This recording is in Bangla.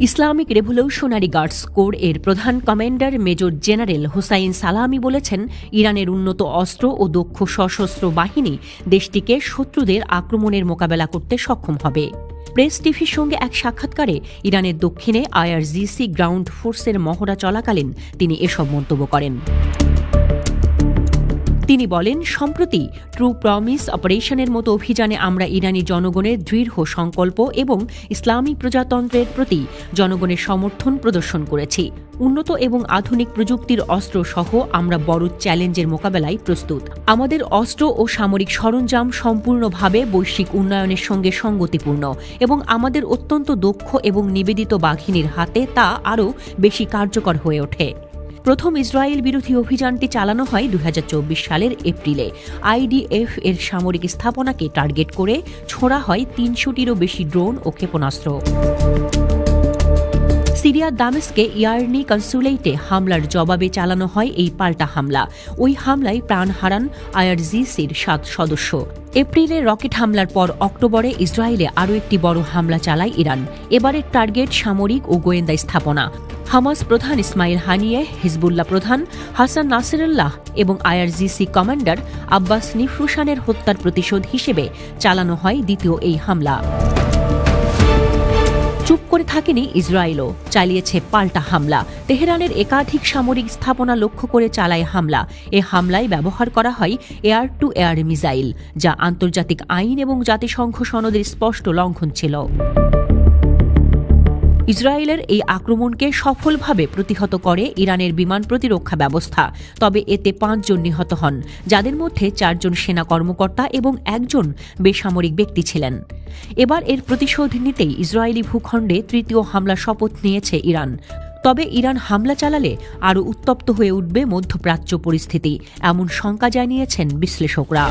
ইসলামিক রেভলিউশনারি গার্ডস কোর এর প্রধান কমান্ডার মেজর জেনারেল হোসাইন সালামি বলেছেন, ইরানের উন্নত অস্ত্র ও দক্ষ সশস্ত্র বাহিনী দেশটিকে শত্রুদের আক্রমণের মোকাবেলা করতে সক্ষম হবে। প্রেস টিভির সঙ্গে এক সাক্ষাৎকারে ইরানের দক্ষিণে IRGC গ্রাউন্ড ফোর্সের মহড়া চলাকালীন তিনি এসব মন্তব্য করেন। তিনি বলেন, সম্প্রতি ট্রু প্রমিস অপারেশনের মতো অভিযানে আমরা ইরানি জনগণের দৃঢ় সংকল্প এবং ইসলামী প্রজাতন্ত্রের প্রতি জনগণের সমর্থন প্রদর্শন করেছি। উন্নত এবং আধুনিক প্রযুক্তির অস্ত্র সহ আমরা বড় চ্যালেঞ্জের মোকাবেলায় প্রস্তুত। আমাদের অস্ত্র ও সামরিক সরঞ্জাম সম্পূর্ণভাবে বৈশ্বিক উন্নয়নের সঙ্গে সঙ্গতিপূর্ণ এবং আমাদের অত্যন্ত দক্ষ এবং নিবেদিত বাহিনীর হাতে তা আরও বেশি কার্যকর হয়ে ওঠে। প্রথম ইসরায়েল বিরোধী অভিযানটি চালানো হয় 2024 সালের এপ্রিলে। IDF এর সামরিক স্থাপনাকে টার্গেট করে ছোড়া হয় 300টিরও বেশি ড্রোন ও ক্ষেপণাস্ত্র। সিরিয়ার দামেস্কে ইয়ার্নি কনসুলেটে হামলার জবাবে চালানো হয় এই পাল্টা হামলা। ওই হামলায় প্রাণ হারান IRGCর 7 সদস্য। এপ্রিলে রকেট হামলার পর অক্টোবরে ইসরায়েলে আরও একটি বড় হামলা চালায় ইরান। এবারের টার্গেট সামরিক ও গোয়েন্দা স্থাপনা। হামাস প্রধান ইসমাইল হানিয়েহ, হিজবুল্লাহ প্রধান হাসান নাসিরুল্লাহ এবং IRGC কমান্ডার আব্বাস নিফরুসানের হত্যার প্রতিশোধ হিসেবে চালানো হয় দ্বিতীয় এই হামলা। চুপ করে থাকেনি ইসরায়েলও, চালিয়েছে পাল্টা হামলা। তেহরানের একাধিক সামরিক স্থাপনা লক্ষ্য করে চালায় হামলা। এ হামলায় ব্যবহার করা হয় এয়ার টু এয়ার মিসাইল, যা আন্তর্জাতিক আইন এবং জাতিসংঘ সনদের স্পষ্ট লঙ্ঘন ছিল। ইসরায়েলের এই আক্রমণকে সফলভাবে প্রতিহত করে ইরানের বিমান প্রতিরক্ষা ব্যবস্থা। তবে এতে 5 জন নিহত হন, যাদের মধ্যে 4 জন সেনা কর্মকর্তা এবং 1 জন বেসামরিক ব্যক্তি ছিলেন। এবার এর প্রতিশোধ নিতেই ইসরায়েলি ভূখণ্ডে তৃতীয় হামলার শপথ নিয়েছে ইরান। তবে ইরান হামলা চালালে আরও উত্তপ্ত হয়ে উঠবে মধ্যপ্রাচ্য পরিস্থিতি, এমন শঙ্কা জানিয়েছেন বিশ্লেষকরা।